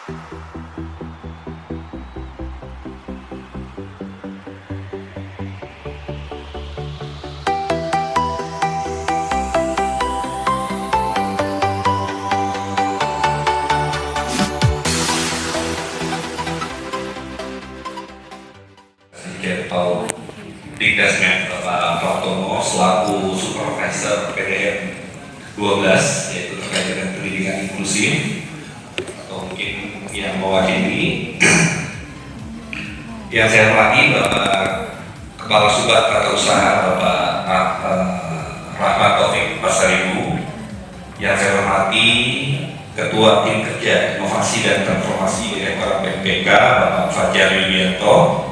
Atau Dikdasmen Bapak Pratomo selaku Supervisor PDM 12, yaitu terkait dengan pendidikan inklusif, atau mungkin yang mewakili. Yang saya hormati Bapak Kepala Subak Tata Usaha Bapak Rahmat Taufik Pasaribu. Yang saya hormati Ketua Tim Kerja Inovasi dan Transformasi Direktorat PMPK Bapak Fajar Yulianto.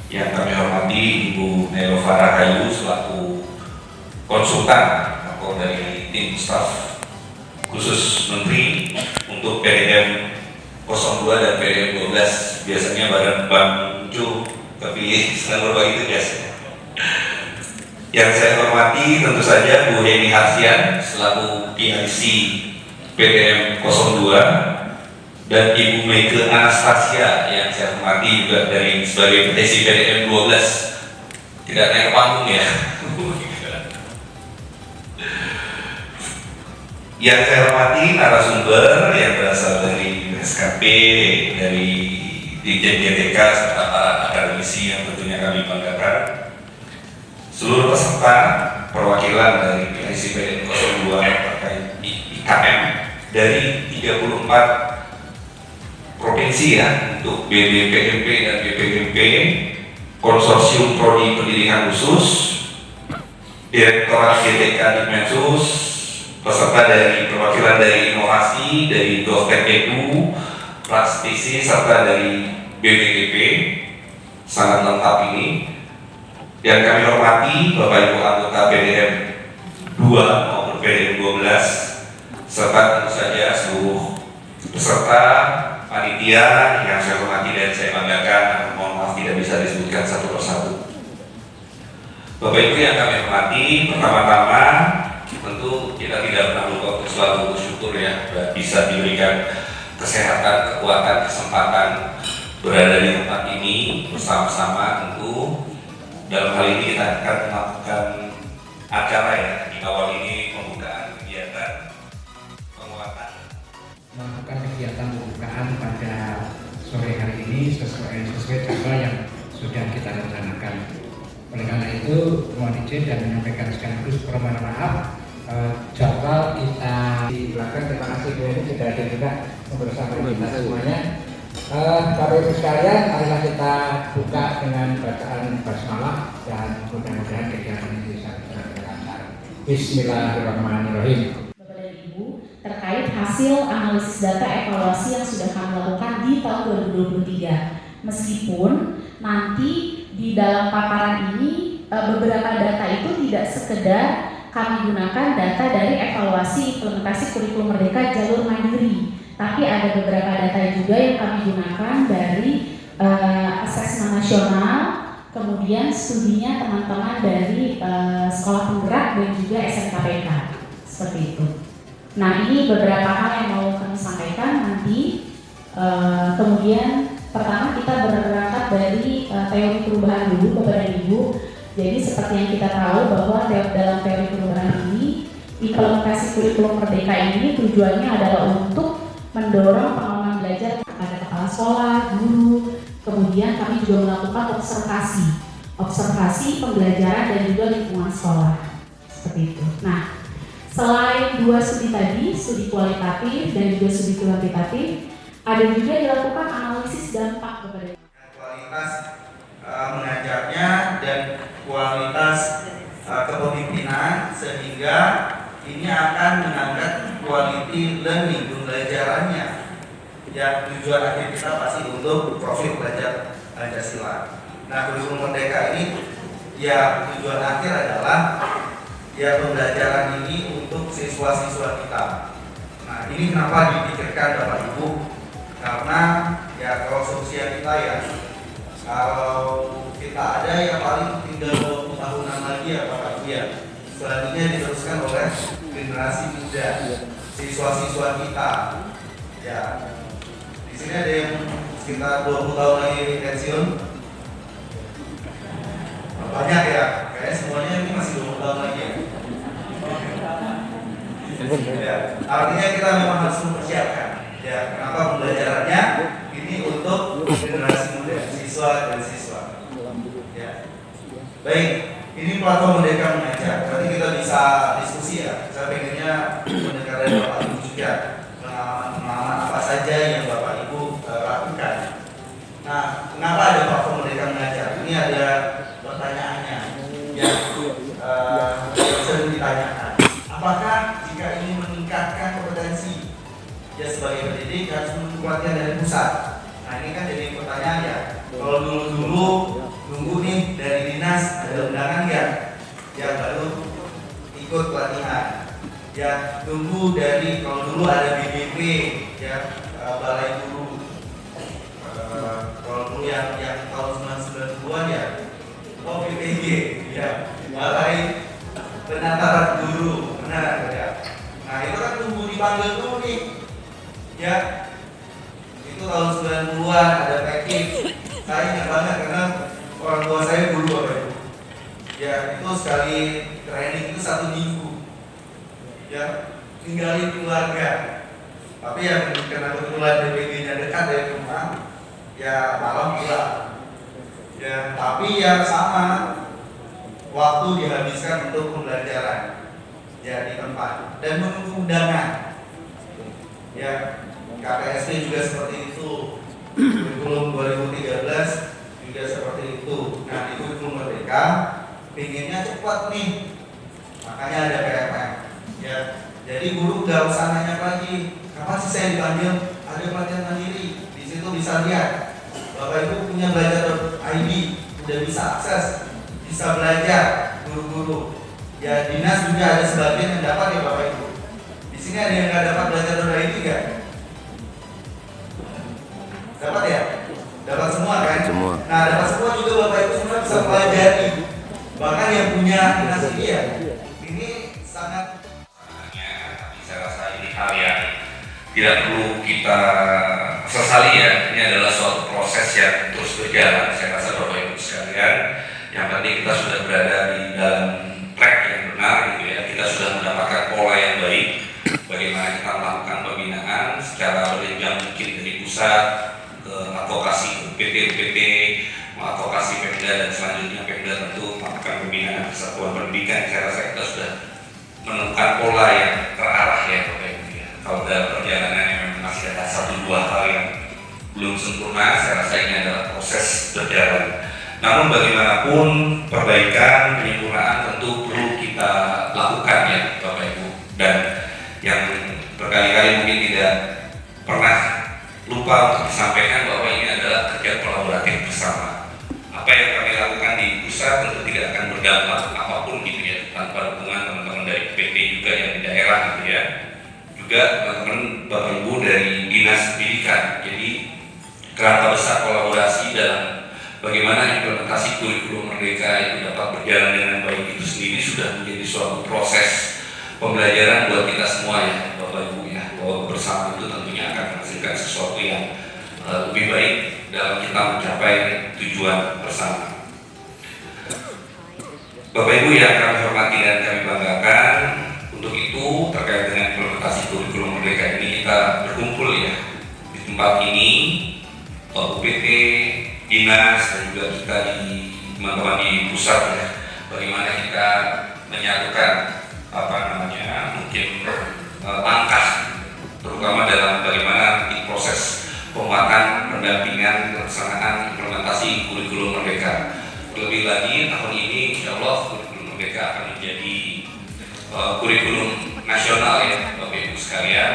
Yang kami hormati Ibu Nelo Farah selaku konsultan atau dari tim staf khusus Menteri untuk PDM 02 dan PDM 12. Biasanya Badan Bang Cu kepilih selalu itu biasanya. Yang saya hormati tentu saja Bu Heni Harsian selaku PIC PDM 02 dan Ibu Mega Anastasia yang saya hormati juga dari sebagai petisi PDM 12. Tidak naik panggung ya. Yang saya hormati narasumber yang berasal dari SKP, dari Dirjen GTK serta para akademisi yang tentunya kami banggakan. Seluruh peserta perwakilan dari PIC PDM 02 terkait IKM dari 34 provinsi ya, untuk BBPMP dan BPMP, Konsorsium Prodi Pendidikan Khusus, Direktorat GTK di Mensus, peserta dari perwakilan dari inovasi, dari Dospek Edu, Praktisi, serta dari BBGP, sangat lengkap ini. Yang kami hormati Bapak Ibu anggota PDM 2 maupun PDM 12, serta tentu saja seluruh peserta panitia yang saya hormati dan saya banggakan. Mohon maaf tidak bisa disebutkan satu persatu. Bapak Ibu yang kami hormati, pertama-tama tentu kita tidak pernah lupa untuk selalu bersyukur ya bisa diberikan kesehatan, kekuatan, kesempatan berada di tempat ini bersama-sama. Tentu dalam hal ini kita akan melakukan acara ya di awal ini, pembukaan kegiatan penguatan. Melakukan kegiatan pembukaan pada sore hari ini sesuai jadwal yang sudah kita rencanakan. Oleh karena itu, mohon izin dan menyampaikan sekaligus permohonan maaf. Jadwal kita di belakang. Terima kasih Bu ini sudah ada juga bersama kita semuanya. Bapak Ibu sekalian, marilah kita buka dengan bacaan basmalah dan mudah-mudahan kegiatan ini bisa berjalan. Bismillahirrahmanirrahim. Terkait hasil analisis data evaluasi yang sudah kami lakukan di tahun 2023. Meskipun nanti di dalam paparan ini beberapa data itu tidak sekedar kami gunakan data dari evaluasi implementasi kurikulum merdeka jalur mandiri, tapi ada beberapa data juga yang kami gunakan dari asesmen nasional, kemudian studinya teman-teman dari sekolah penggerak dan juga SMKPK, seperti itu. Nah, ini beberapa hal yang mau kami sampaikan nanti. Kemudian pertama kita berangkat dari teori perubahan dulu Bapak dan Ibu. Jadi seperti yang kita tahu bahwa dalam teori perubahan ini, implementasi kurikulum merdeka ini tujuannya adalah untuk mendorong pengalaman belajar kepada kepala sekolah, guru. Kemudian kami juga melakukan observasi pembelajaran dan juga lingkungan sekolah, seperti itu. Nah, selain dua studi tadi, studi kualitatif dan juga studi kuantitatif, ada juga dilakukan analisis dampak kepada kualitas mengajarnya dan kualitas kepemimpinan, sehingga ini akan mengangkat quality learning pembelajarannya. Ya, tujuan akhir kita pasti untuk profil belajar Pancasila. Nah, kurikulum merdeka ini ya tujuan akhir adalah ya pembelajaran ini untuk siswa-siswa kita. Nah, ini kenapa dipikirkan Bapak Ibu? Karena ya kalau seusia kita ya, kalau kita ada yang paling tinggal 20 tahunan lagi ya Bapak Ibu ya, selanjutnya diteruskan oleh generasi muda, siswa-siswa kita. Ya, di Di sini ada yang sekitar 20 tahun lagi pensiun. Banyak ya, kayaknya semuanya ini masih 20 tahun lagi ya. Ya, artinya kita memang harus mempersiapkan. Ya, kenapa pembelajarannya ini untuk generasi muda, siswa dan siswa. Ya. Baik, ini platform Merdeka Mengajar. Berarti kita bisa diskusi ya. Saya pengennya mendengar dari Bapak Ibu juga pengalaman apa saja yang Bapak Ibu lakukan. Nah, kenapa ada platform Merdeka Mengajar? Ini ada pertanyaannya yang sering ditanyakan. Apakah jika ingin meningkatkan kompetensi ya sebagai pendidik harus menunggu pelatihan dari pusat? Nah ini kan jadi pertanyaan ya. Kalau dulu nunggu nih dari dinas ada undangan ya baru ikut pelatihan. Ya nunggu dari kalau dulu ada BBP ya balai guru. Kalau dulu yang tahun 90-an ya BPG ya balai penataran guru benar ya. Nah itu kan tunggu dipanggil dulu nih ya. Itu tahun 90-an ada package. Saya ingat banget karena orang tua saya guru Bapak Ibu. Ya itu sekali training itu 1 minggu. Ya tinggalin keluarga. Tapi yang karena kebetulan DPG-nya dekat dari rumah, ya malam pulang. Ya tapi yang sama waktu dihabiskan untuk pembelajaran ya di tempat dan menunggu undangan ya. KPSP juga seperti itu, kurikulum 2013 juga seperti itu. Nah di kurikulum Merdeka pinginnya cepat nih, makanya ada PMM ya. Jadi guru nggak usah nanya lagi kapan sih saya dipanggil, ada pelatihan mandiri di situ bisa lihat. Bapak Ibu punya belajar.id udah bisa akses, bisa belajar guru-guru. Ya dinas juga ada sebagian yang dapat ya Bapak Ibu. Di sini ada yang nggak dapat belajar.id nggak? Dapat ya? Dapat semua kan? Semua. Nah dapat semua juga Bapak Ibu semua bisa pelajari. Bahkan yang punya dinas ini ya, ini sangat. Saya rasa ini hal yang tidak perlu kita sesali ya. Ini adalah suatu proses yang terus berjalan. Saya rasa Bapak Ibu sekalian, yang penting kita sudah berada di dalam track yang benar gitu ya. Kita sudah mendapatkan pola yang baik. Bagaimana kita melakukan pembinaan secara berjenjang mungkin dari pusat ke advokasi ke PT, advokasi Pemda dan selanjutnya Pemda tentu melakukan pembinaan kesatuan pendidikan. Saya rasa kita sudah menemukan pola yang terarah ya Bapak Ibu ya. Kalau dalam perjalanan yang memang masih ada 1-2 hal yang belum sempurna, saya rasa ini adalah proses berjalan. Namun bagaimanapun perbaikan, penyempurnaan tentu perlu kita lakukan ya Bapak Ibu. Dan yang berkali-kali mungkin tidak pernah lupa untuk disampaikan bahwa ini adalah kerja kolaboratif bersama. Apa yang kami lakukan di pusat tentu tidak akan berdampak apapun gitu ya tanpa dukungan teman-teman dari PT juga yang di daerah gitu ya. Juga teman-teman Bapak Ibu dari Dinas Pendidikan. Jadi kerangka besar kolaborasi dalam bagaimana implementasi kurikulum Merdeka itu dapat berjalan dengan baik itu sendiri sudah menjadi suatu proses pembelajaran buat kita semua ya Bapak Ibu ya, bahwa bersama itu tentunya akan menghasilkan sesuatu yang lebih baik dalam kita mencapai tujuan bersama. Bapak Ibu yang kami hormati dan kami banggakan, untuk itu terkait dengan implementasi kurikulum Merdeka ini kita berkumpul ya di tempat ini, UPT, dinas dan juga kita di teman-teman di pusat ya, bagaimana kita menyatukan mungkin langkah terutama dalam bagaimana nanti proses penguatan pendampingan pelaksanaan implementasi kurikulum Merdeka. Lebih lagi tahun ini insya Allah kurikulum Merdeka akan menjadi kurikulum nasional ya Bapak Ibu sekalian.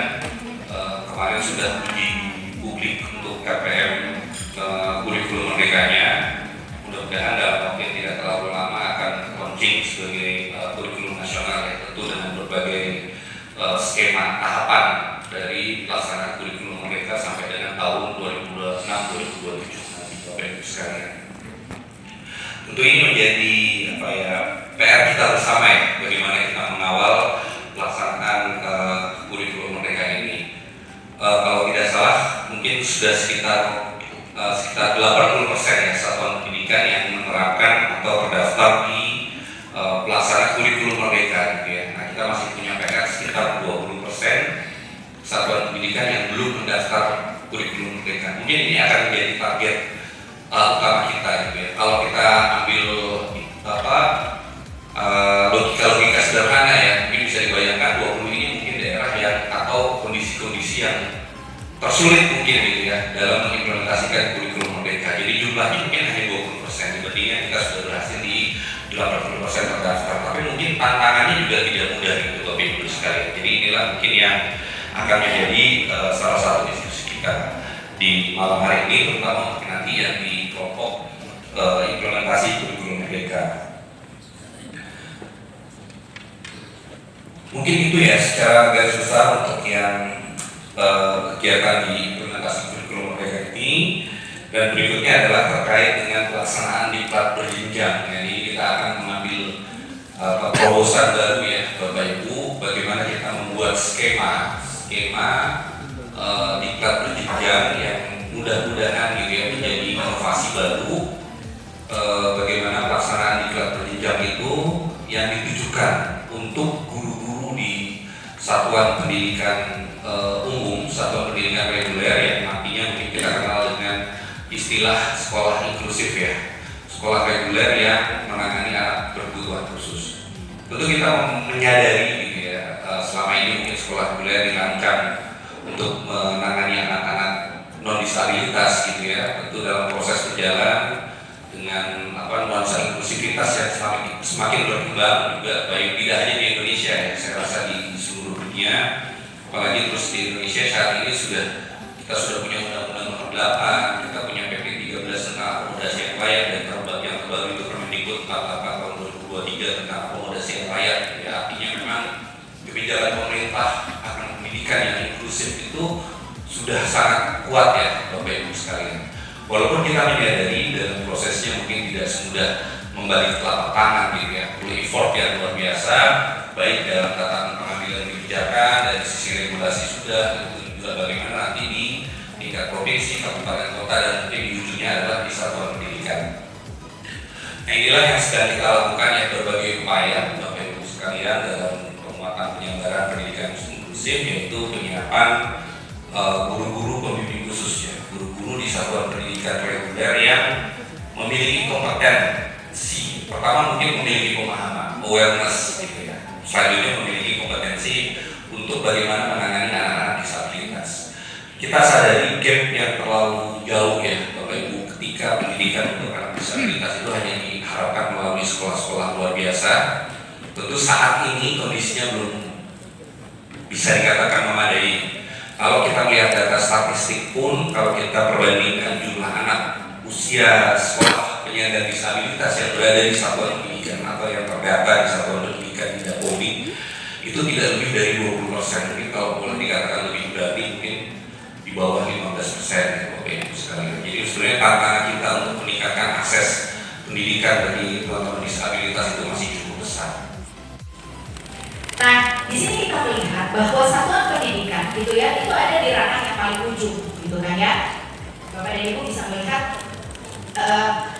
Kemarin sudah uji publik untuk KPM kurikulum Merdekanya. Mudah-mudahan dalam waktu yang tidak terlalu lama akan launching sebagai kurikulum nasional ya, tentu dengan berbagai skema tahapan dari pelaksanaan kurikulum Merdeka sampai dengan tahun 2026-2027 nanti Bapak Ibu sekalian. Tentu ini menjadi PR kita bersama ya, bagaimana kita mengawal pelaksanaan kurikulum Merdeka ini. Kalau tidak salah mungkin sudah sekitar 80% ya satuan pendidikan yang menerapkan atau terdaftar di pelaksana kurikulum merdeka gitu ya. Nah, kita masih punya PR sekitar 20% satuan pendidikan yang belum mendaftar kurikulum merdeka. Mungkin ini akan menjadi target utama kita gitu ya. Kalau kita ambil logika sederhana ya, mungkin bisa dibayangkan 20 ini mungkin daerah yang atau kondisi-kondisi yang tersulit mungkin gitu ya dalam mengimplementasikan kurikulum merdeka. Jadi jumlahnya mungkin hanya 20%, dibandingnya kita sudah berhasil di 80% terdaftar. Tapi mungkin tantangannya juga tidak mudah gitu Bapak Ibu sekalian. Jadi inilah mungkin yang akan menjadi salah satu diskusi kita di malam hari ini, terutama untuk nanti yang di kelompok implementasi kurikulum merdeka. Mungkin itu ya secara garis besar untuk yang kegiatan di implementasi kurikulum merdeka ini. Dan berikutnya adalah terkait dengan pelaksanaan diklat berjenjang. Jadi kita akan mengambil terobosan baru ya Bapak Ibu, bagaimana kita membuat skema diklat berjenjang yang mudah-mudahan gitu ya menjadi inovasi baru. Bagaimana pelaksanaan diklat berjenjang itu yang ditujukan untuk guru-guru di satuan pendidikan umum, satuan pendidikan reguler yang nantinya mungkin kita kenal dengan istilah sekolah inklusif ya, sekolah reguler yang menangani anak berkebutuhan khusus. Tentu kita menyadari gitu ya, selama ini mungkin sekolah reguler dirancang untuk menangani anak-anak non disabilitas gitu ya. Tentu dalam proses berjalan dengan nuansa inklusivitas yang semakin berkembang juga, baik tidak hanya di Indonesia ya, saya rasa di seluruh dunia. Apalagi terus di Indonesia saat ini kita sudah punya Undang-Undang Nomor 8, kita punya PP 13 tentang akomodasi yang layak, dan yang terbaru itu Permendikbud 44 tahun 2023 tentang akomodasi yang layak. Ya, artinya memang kebijakan pemerintah akan pendidikan yang inklusif itu sudah sangat kuat ya Bapak Ibu sekalian. Walaupun kita menyadari dalam prosesnya mungkin tidak semudah membalik telapak tangan gitu ya, perlu effort yang luar biasa, baik dalam tatanan pengambilan kebijakan dari sisi regulasi sudah, itu juga bagaimana nanti di tingkat provinsi, kabupaten, kota, dan mungkin di ujungnya adalah di satuan pendidikan. Nah, inilah yang sedang kita lakukan ya, berbagai upaya Bapak Ibu sekalian dalam penguatan penyelenggaraan pendidikan inklusif, yaitu penyiapan guru-guru pembimbing khusus ya, guru-guru di satuan pendidikan reguler yang memiliki kompetensi. Pertama mungkin memiliki pemahaman, awareness gitu ya. Selanjutnya memiliki kompetensi untuk bagaimana menangani anak-anak disabilitas. Kita sadari gap yang terlalu jauh ya Bapak Ibu, ketika pendidikan untuk anak disabilitas itu hanya diharapkan melalui sekolah-sekolah luar biasa. Tentu saat ini kondisinya belum bisa dikatakan memadai. Kalau kita melihat data statistik pun, kalau kita perbandingkan jumlah anak usia sekolah penyandang disabilitas yang berada di satuan pendidikan atau yang terdata di satuan pendidikan tidak POMI, itu tidak lebih dari 20%. Mungkin kalau boleh dikatakan lebih berarti mungkin di bawah 15% ya Bapak Ibu sekalian. Jadi sebenarnya tantangan kita untuk meningkatkan akses pendidikan bagi teman-teman disabilitas itu masih cukup besar. Nah, di sini kita melihat bahwa satuan pendidikan gitu ya, itu ada di ranah yang paling ujung, gitu kan ya. Bapak dan Ibu bisa melihat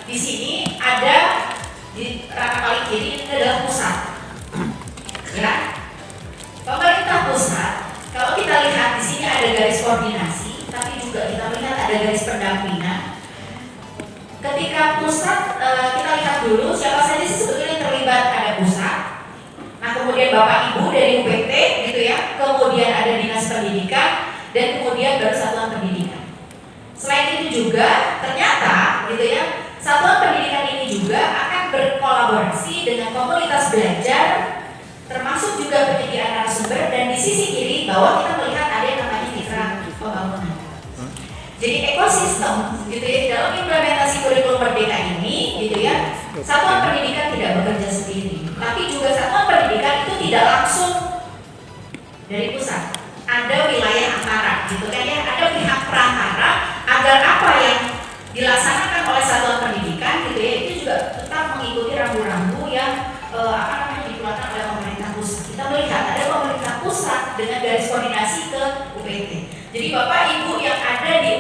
di sini ada di ranah paling kiri ini adalah pusat. Ya, pemerintah pusat. Kalau kita lihat di sini ada garis koordinasi, tapi juga kita melihat ada garis pendampingan. Ketika pusat, kita lihat dulu siapa saja sih sebetulnya yang terlibat. Ada pusat. Nah, kemudian Bapak Ibu dari UPT gitu ya, kemudian ada Dinas Pendidikan, dan kemudian baru Satuan Pendidikan. Selain itu juga ternyata gitu ya, Satuan Pendidikan ini juga akan berkolaborasi dengan komunitas belajar, termasuk juga penyediaan narasumber, dan di sisi kiri bawah kita melihat ada yang namanya mitra pembangunan. Jadi ekosistem gitu ya, dalam implementasi kurikulum merdeka ini gitu ya, Satuan Pendidikan tidak bekerja sendiri, tapi juga Satuan Pendidikan itu tidak langsung dari pusat. Ada wilayah antara gitu kan ya, ada pihak perantara agar apa yang dilaksanakan oleh Satuan Pendidikan gitu ya, itu juga tetap mengikuti rambu-rambu yang dikeluarkan oleh pemerintah pusat. Kita melihat ada pemerintah pusat dengan garis koordinasi ke UPT. Jadi Bapak Ibu yang ada di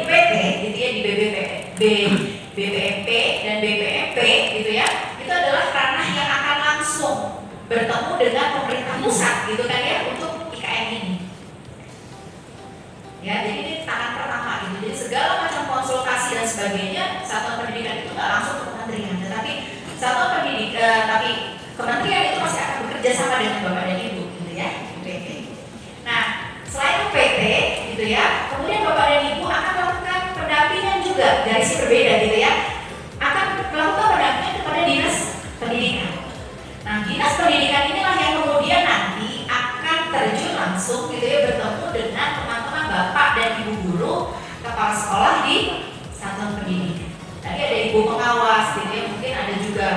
BPMP dan BPMP gitu ya, itu adalah ranah yang akan langsung bertemu dengan pemerintah pusat gitu kan ya untuk IKN ini. Ya, jadi ini tangan pertama gitu. Jadi segala macam konsultasi dan sebagainya satuan pendidikan itu nggak langsung ke kementerian, tetapi satuan pendidikan, tapi kementerian itu masih akan bekerja sama dengan Bapak dan Ibu gitu ya, UPT. Nah, selain UPT gitu ya, kemudian Bapak dan Ibu akan melakukan pendampingan juga dari si berbeda gitu ya, akan melakukan pendampingan kepada dinas pendidikan. Nah, dinas pendidikan inilah yang kemudian nanti akan terjun langsung gitu ya, bertemu dengan teman-teman Bapak dan Ibu guru, kepala sekolah di satuan pendidikan. Tadi ada ibu pengawas gitu ya, mungkin ada juga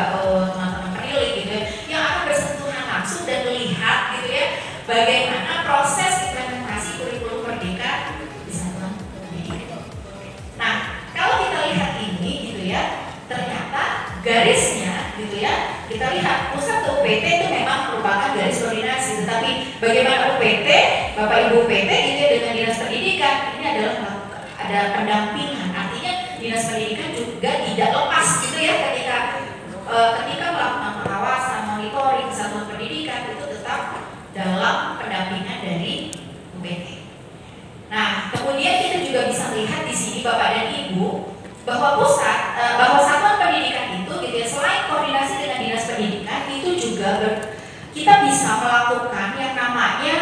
teman-teman penilik gitu ya, yang akan bersentuhan langsung dan melihat gitu ya bagaimana proses implementasi kurikulum merdeka di satuan pendidikan. Nah, kalau kita lihat ini gitu ya, ternyata garisnya gitu ya, kita lihat pusat UPT itu memang merupakan garis koordinasi, tetapi bagaimana UPT, Bapak Ibu UPT gitu ya dengan dinas pendidikan, ini adalah ada pendampingan, artinya dinas pendidikan juga tidak lepas gitu ya ketika melakukan pengawasan, monitoring satuan pendidikan itu tetap dalam pendampingan dari UPT. Nah, kemudian kita juga bisa melihat di sini Bapak dan Ibu bahwa bahwa satuan pendidikan itu gitu ya, selain koordinasi dengan dinas pendidikan itu juga kita bisa melakukan yang namanya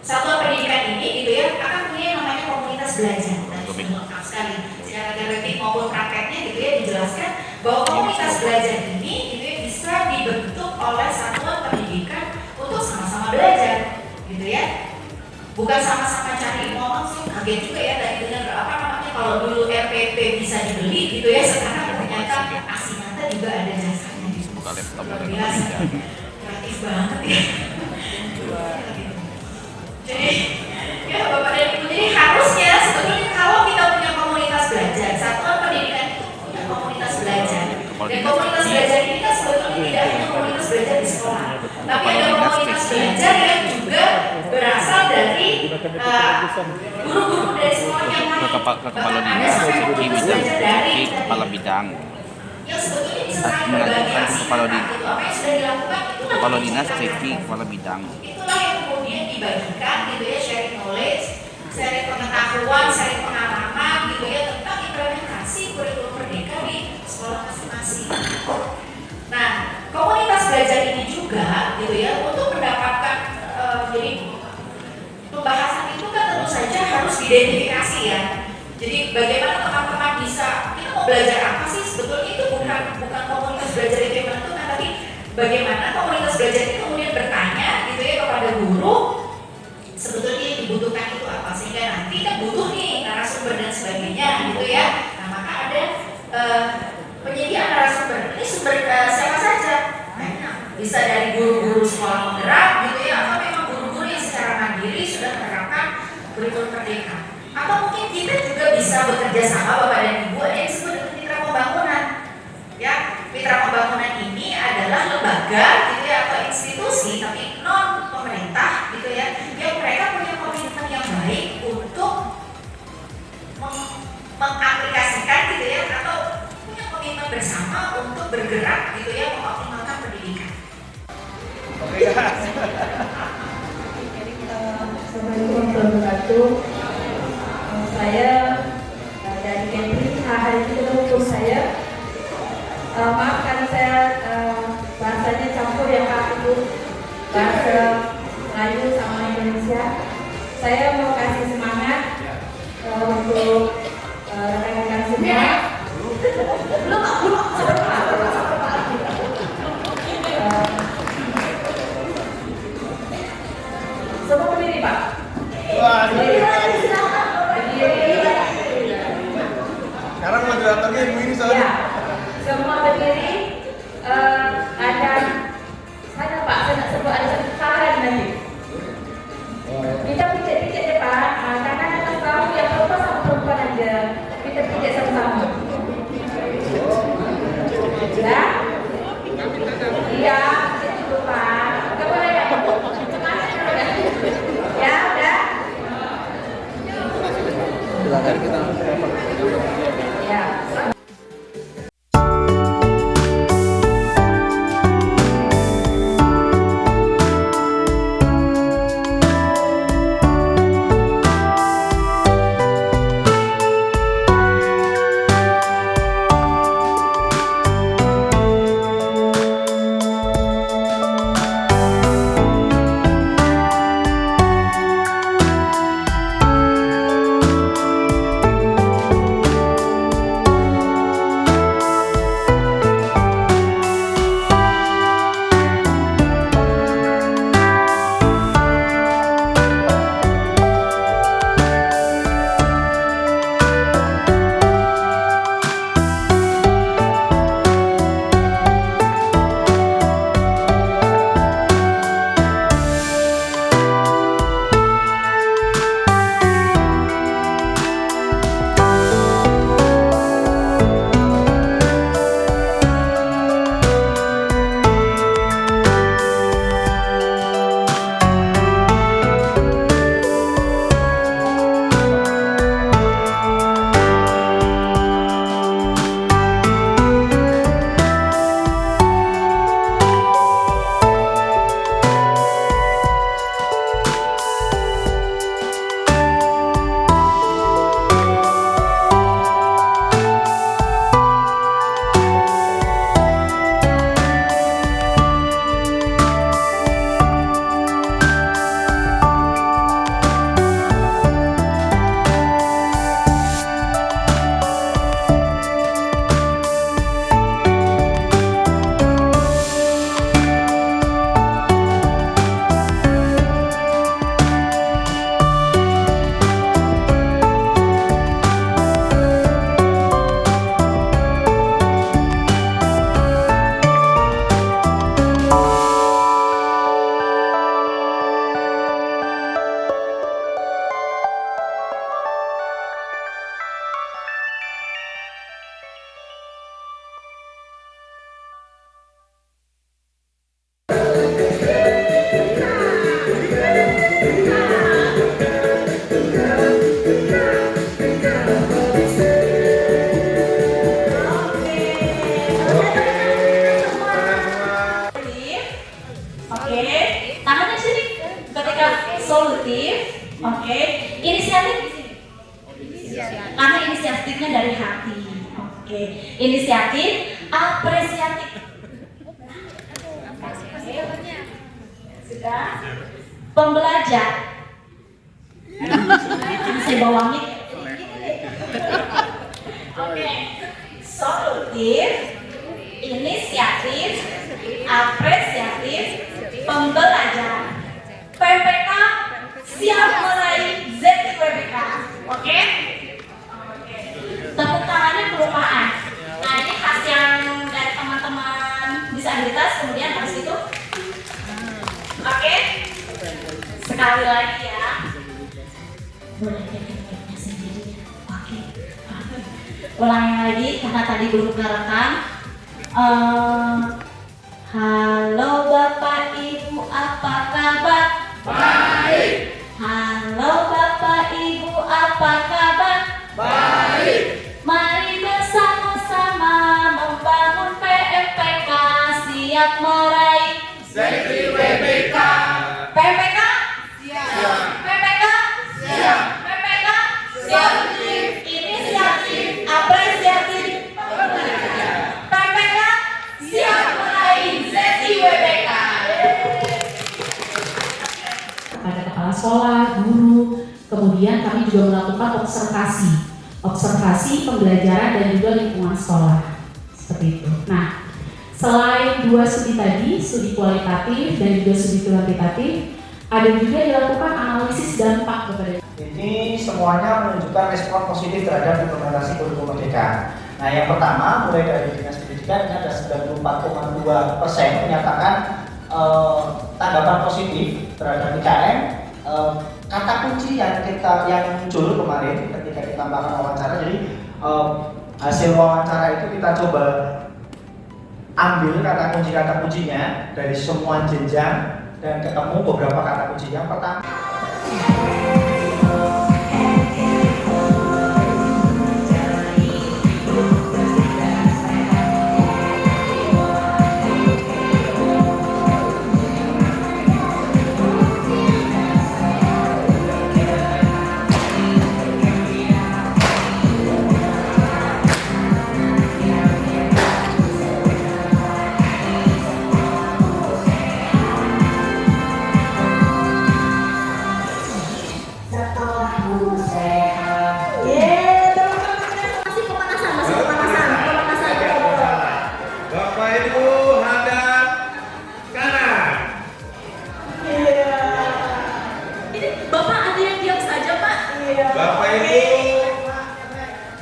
satuan pendidikan ini gitu ya akan punya yang namanya komunitas belajar. Nah, itu lengkap sekali secara teoretik maupun prakteknya gitu ya dijelaskan bahwa komunitas belajar ini gitu ya bisa dibentuk oleh satuan pendidikan untuk sama-sama belajar gitu ya. Bukan sama-sama cari ngomong sih, kaget juga ya tadi dengar apa namanya kalau dulu RPP bisa dibeli gitu ya, sekarang ternyata aksi nyata juga ada jasanya gitu. Luar biasa, kreatif banget ya. Jadi ya Bapak dan Ibu, jadi harusnya sebetulnya kalau kita punya komunitas belajar, satuan pendidikan itu punya komunitas belajar. Dan komunitas belajar ini kan sebetulnya tidak hanya komunitas belajar di sekolah, tapi ada komunitas belajar yang juga berasal dari guru-guru dari sekolah yang lain. Kepala dinas safety bidang safety kepala bidang Yang sebetulnya bisa saling berbagi hasil kepala apa yang sudah dilakukan itulah kepala yang dinas bisa safety dilakukan. kepala bidang. Itulah yang kemudian dibagikan gitu ya, sharing knowledge, sharing pengetahuan, sharing pengalaman gitu ya tentang implementasi kurikulum merdeka di sekolah masing-masing. Nah, komunitas belajar ini juga gitu ya untuk mendapatkan jadi pembahasan itu kan tentu saja harus diidentifikasi ya. Jadi bagaimana teman-teman bisa, kita mau belajar apa sih sebetulnya itu bukan komunitas belajar itu yang menentukan, tapi bagaimana komunitas belajar itu kemudian bertanya gitu ya kepada guru sebetulnya yang dibutuhkan itu apa, sehingga nanti kan butuh nih narasumber dan sebagainya gitu ya. Nah, maka ada penyediaan narasumber. Ini sumber siapa saja? Banyak. Bisa dari guru-guru sekolah penggerak gitu ya, atau memang guru-guru yang secara mandiri sudah menerapkan kurikulum merdeka. Atau mungkin kita juga bisa bekerja sama Bapak dan Ibu, ada yang disebut dengan mitra pembangunan. Ya, mitra pembangunan ini adalah lembaga gitu ya atau institusi tapi non pemerintah gitu ya, yang mereka punya komitmen yang baik untuk mengaplikasikan gitu ya atau punya komitmen bersama untuk bergerak gitu ya mengoptimalkan pendidikan. Assalamualaikum warahmatullahi wabarakatuh. Saya dari Kemri, hari ini ketemu guru saya. Maaf karena saya bahasanya campur ya Pak Ibu, bahasa Melayu sama Indonesia. Saya mau kasih semangat untuk rekan-rekan semua. Belum. Semua berdiri Pak. Sekarang moderatornya ibu ini soalnya. Ya, semua berdiri. Ada saya Pak, saya nak sebut ada satu saran nanti. Kita pijat-pijat depan, silakan kita. Ya. Solutif, oke. Inisiatif di sini. Karena inisiatifnya dari hati, oke. Inisiatif, apresiatif. Sudah. Pembelajar. Saya bawa mic. Oke. Solutif, inisiatif, apresiatif, pembelajar. PPK siap meraih ZIWBK, oke? Tepuk tangannya kelupaan. Nah ini khas yang dari teman-teman disabilitas, kemudian habis itu, oke? Sekali lagi ya. Boleh kita sendiri, oke? Ulangi lagi karena tadi belum kerekam. Halo Bapak Ibu, apa kabar? Baik. Halo Bapak Ibu, apa kabar? Baik. Mari bersama-sama membangun PMPK siap meraih ZIWBK. PMPK? Siap. PMPK? Siap. PMPK? Siap. Inisiatif, apresiatif, PMPK siap meraih ZIWBK. Pada kepala sekolah, guru, kemudian kami juga melakukan observasi pembelajaran dan juga lingkungan sekolah, seperti itu. Nah, selain dua studi tadi, studi kualitatif dan juga studi kuantitatif, ada juga dilakukan analisis dampak kepada. Ini semuanya menunjukkan respon positif terhadap implementasi kurikulum merdeka. Nah, yang pertama mulai dari dinas pendidikan ini ada 94,2% menyatakan tanggapan positif terhadap IKM. Kata kunci yang muncul kemarin ketika kita melakukan wawancara, jadi hasil wawancara itu kita coba ambil kata kuncinya dari semua jenjang dan ketemu beberapa kata kunci. Yang pertama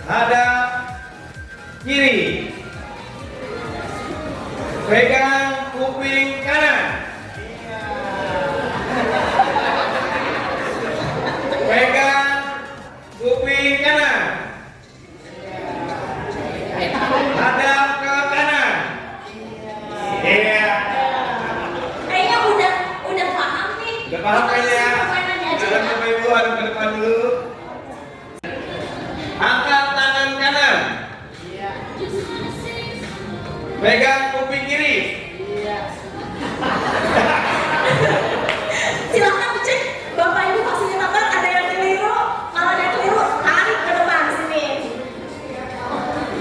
hadap kiri. Pegang kuping kanan. Pegang kuping kanan. Hadap ke kanan. Iya. Kayaknya udah paham nih. Udah paham kayaknya ya? Permainannya aja Jangan ya. Bapak Ibu hadap ke depan dulu. Angkat tangan kanan. Pegang kuping kiri. Silakan dicek Bapak Ibu fasilitator, ada yang keliru, kalau ada yang keliru tarik ke depan sini.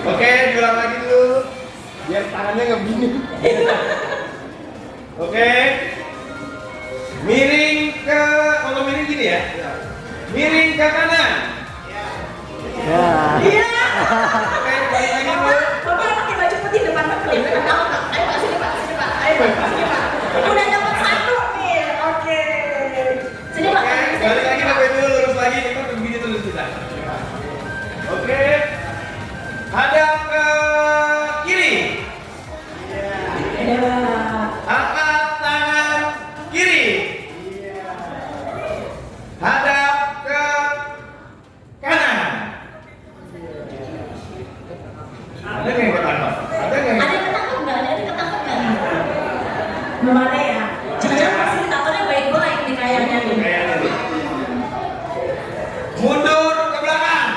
Oke, diulang lagi dulu. Biar tangannya nggak begini. Oke. Miring ke, kalau miring gini ya. Miring ke kanan. Iya. Oke, balik lagi dulu. Bapak pakai baju putih depan Pak. Ayo Pak, sini Pak, sini Pak. Ayo Pak, sini Pak. Udah dapat satu nih. Oke. Sini Pak. Oke, balik lagi Bapak Ibu, lurus lagi. Kita begini terus kita. Oke. Hadap ke kiri. Angkat tangan kiri. Hadap ke kanan. Ada nggak yang ketangkap? Ada nggak yang Ada yang ketangkep nggak? Ada yang ketangkep nggak? Belum ada ya. Jangan-jangan fasilitatornya baik-baik nih kayaknya nih. Kayaknya nih. Mundur ke belakang.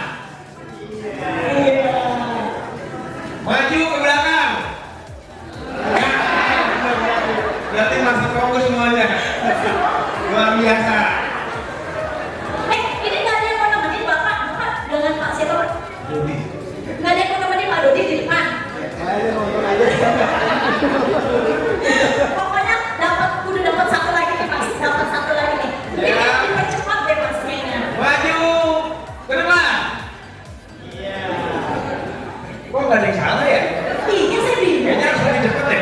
Maju ke belakang. Berarti masih fokus semuanya. Luar biasa. Ini nggak ada yang mau nemenin Bapak dengan Pak siapa? Dodi. Nggak ada yang mau nemenin Pak Dodi di depan. Pokoknya udah dapat satu lagi nih Pak, dapat satu lagi nih. Ya. Ini cepat deh Mas mainnya. Maju ke depan. Kok nggak ada yang salah ya? Iya saya bingung. Kayaknya harus lebih cepat deh.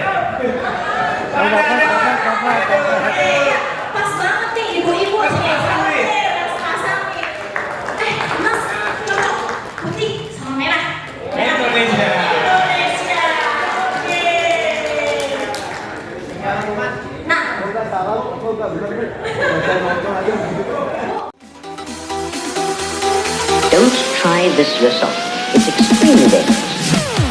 Iya, pas banget nih ibu-ibu Pas nih. pasang nih. Pasang nih. Mas cocok putih sama merah. Indonesia. Indonesia. Oke. Nah, Don't try this yourself. It's extremely dangerous.